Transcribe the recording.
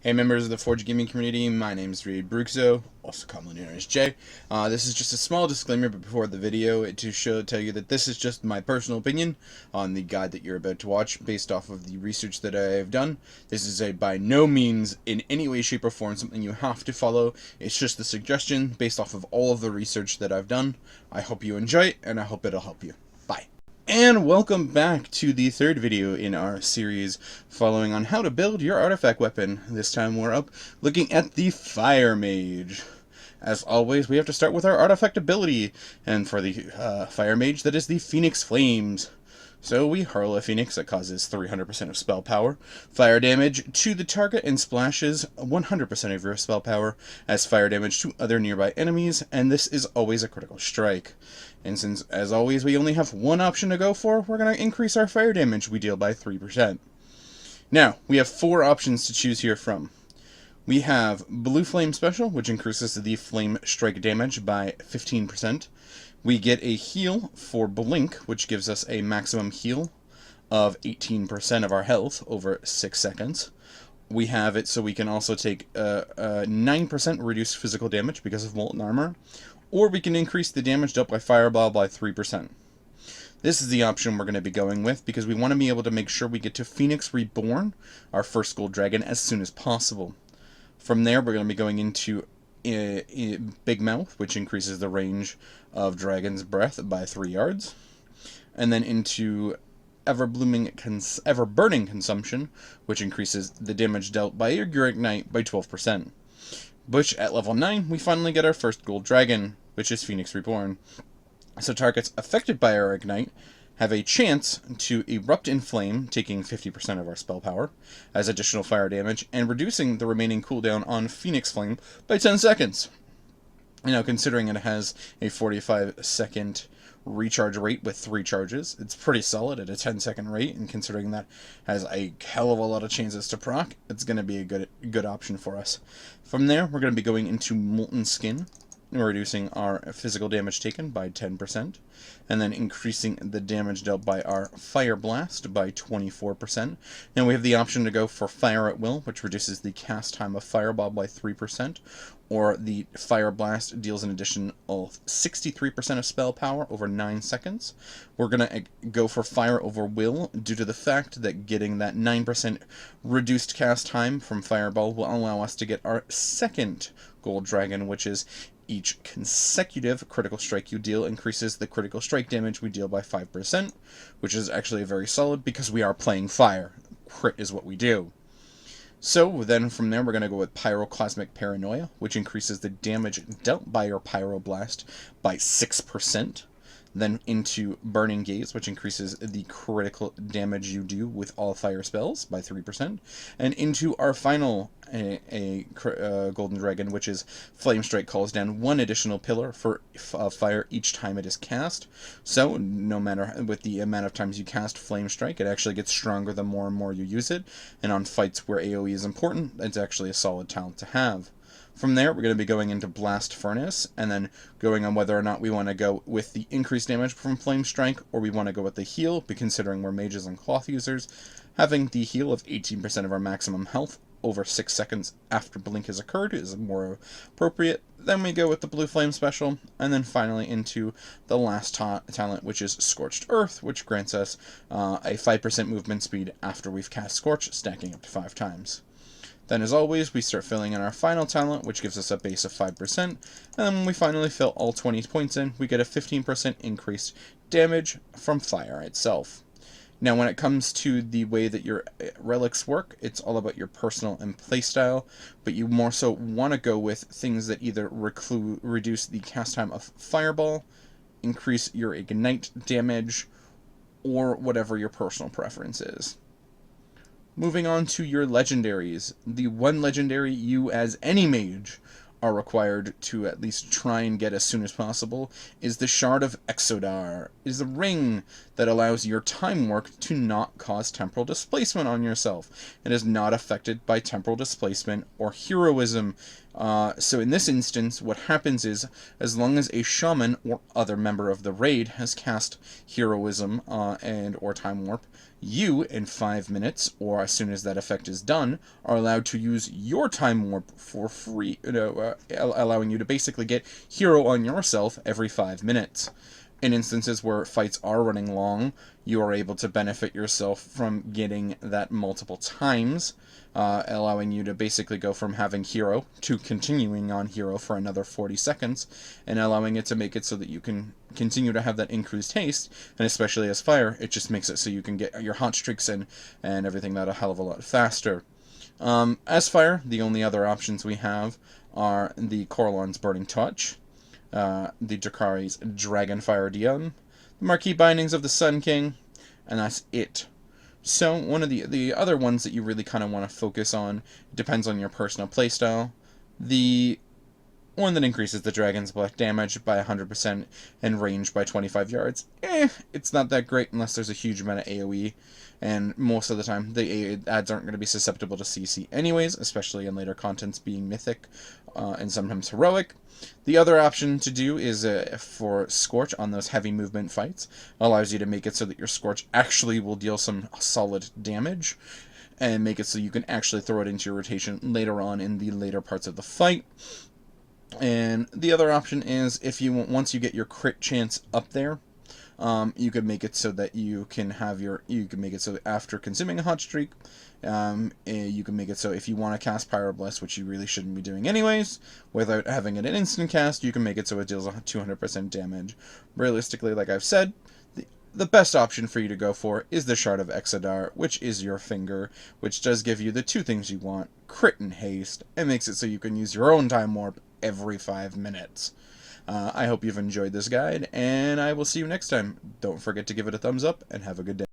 Hey members of the Forge Gaming community, my name is Reed Bruxo, also commonly known as Jay. This is just a small disclaimer before the video to tell you that this is just my personal opinion on the guide that you're about to watch based off of the research that I have done. This is by no means in any way, shape, or form something you have to follow. It's just a suggestion based off of all of the research that I've done. I hope you enjoy it, and I hope it'll help you. Bye. And welcome back to the third video in our series following on how to build your artifact weapon. This time we're up looking at the Fire Mage. As always, we have to start with our artifact ability, and for the Fire Mage, that is the Phoenix Flames. So we hurl a phoenix that causes 300% of spell power, fire damage to the target, and splashes 100% of your spell power as fire damage to other nearby enemies, and this is always a critical strike. And since, as always, we only have one option to go for, we're going to increase our fire damage we deal by 3%. Now, we have four options to choose here from. We have Blue Flame Special, which increases the flame strike damage by 15%. We get a heal for Blink, which gives us a maximum heal of 18% of our health over 6 seconds. We have it so we can also take 9% reduced physical damage because of Molten Armor, or we can increase the damage dealt by Fireball by 3%. This is the option we're going to be going with because we want to be able to make sure we get to Phoenix Reborn, our first gold dragon, as soon as possible. From there, we're going to be going into Big Mouth, which increases the range of Dragon's Breath by 3 yards. And then into Ever-Burning Consumption, which increases the damage dealt by your Ignite by 12%. Which, at level 9, we finally get our first gold dragon, which is Phoenix Reborn. So targets affected by our Ignite have a chance to erupt in flame, taking 50% of our spell power as additional fire damage, and reducing the remaining cooldown on Phoenix Flame by 10 seconds. Now, considering it has a 45-second recharge rate with 3 charges, it's pretty solid at a 10-second rate, and considering that has a hell of a lot of chances to proc, it's going to be a good option for us. From there, we're going to be going into Molten Skin, reducing our physical damage taken by 10%, and then increasing the damage dealt by our Fire Blast by 24%. Now we have the option to go for Fire at Will, which reduces the cast time of Fireball by 3%, or the Fire Blast deals an additional 63% of spell power over 9 seconds. We're going to go for Fire over Will due to the fact that getting that 9% reduced cast time from Fireball will allow us to get our second gold dragon, which is each consecutive critical strike you deal increases the critical strike damage we deal by 5%, which is actually very solid because we are playing fire. Crit is what we do. So then from there we're going to go with Pyroclasmic Paranoia, which increases the damage dealt by your Pyroblast by 6%. Then into Burning Gaze, which increases the critical damage you do with all fire spells by 3%. And into our final Golden Dragon, which is Flame Strike, calls down 1 additional pillar for fire each time it is cast. So no matter with the amount of times you cast Flame Strike, it actually gets stronger the more and more you use it. And on fights where AoE is important, it's actually a solid talent to have. From there, we're going to be going into Blast Furnace, and then going on whether or not we want to go with the increased damage from Flame Strike, or we want to go with the heal, considering we're mages and cloth users. Having the heal of 18% of our maximum health over 6 seconds after Blink has occurred is more appropriate. Then we go with the Blue Flame Special, and then finally into the last talent, which is Scorched Earth, which grants us a 5% movement speed after we've cast Scorch, stacking up to 5 times. Then, as always, we start filling in our final talent, which gives us a base of 5%, and then when we finally fill all 20 points in, we get a 15% increased damage from fire itself. Now, when it comes to the way that your relics work, it's all about your personal and playstyle, but you more so want to go with things that either reduce the cast time of Fireball, increase your Ignite damage, or whatever your personal preference is. Moving on to your legendaries. The one legendary you, as any mage, are required to at least try and get as soon as possible is the Shard of Exodar. It is a ring that allows your time warp to not cause temporal displacement on yourself. It is not affected by temporal displacement or heroism. So in this instance, what happens is, as long as a shaman or other member of the raid has cast heroism and or time warp, you, in 5 minutes, or as soon as that effect is done, are allowed to use your time warp for free, allowing you to basically get hero on yourself every 5 minutes. In instances where fights are running long, you are able to benefit yourself from getting that multiple times, allowing you to basically go from having hero to continuing on hero for another 40 seconds, and allowing it to make it so that you can continue to have that increased haste, and especially as fire, it just makes it so you can get your hot streaks in and everything that a hell of a lot faster. As fire, the only other options we have are the Coralon's Burning Touch, the Drakari's Dragonfire Dion, the Marquee Bindings of the Sun King, and that's it. So one of the other ones that you really kind of want to focus on depends on your personal playstyle. The one that increases the dragon's black damage by 100% and range by 25 yards. It's not that great unless there's a huge amount of AoE, and most of the time the ads aren't going to be susceptible to CC anyways, especially in later contents being mythic and sometimes heroic. The other option to do is for Scorch on those heavy movement fights. Allows you to make it so that your Scorch actually will deal some solid damage, and make it so you can actually throw it into your rotation later on in the later parts of the fight. And the other option is, if you once you get your crit chance up there, you can make it so that you can make it so after consuming a hot streak, you can make it so if you want to cast Pyroblast, which you really shouldn't be doing anyways, without having it an instant cast, you can make it so it deals 200% damage. Realistically, like I've said, the best option for you to go for is the Shard of Exodar, which is your finger, which does give you the two things you want, crit and haste, and makes it so you can use your own time warp every 5 minutes. I hope you've enjoyed this guide, and I will see you next time. Don't forget to give it a thumbs up, and have a good day.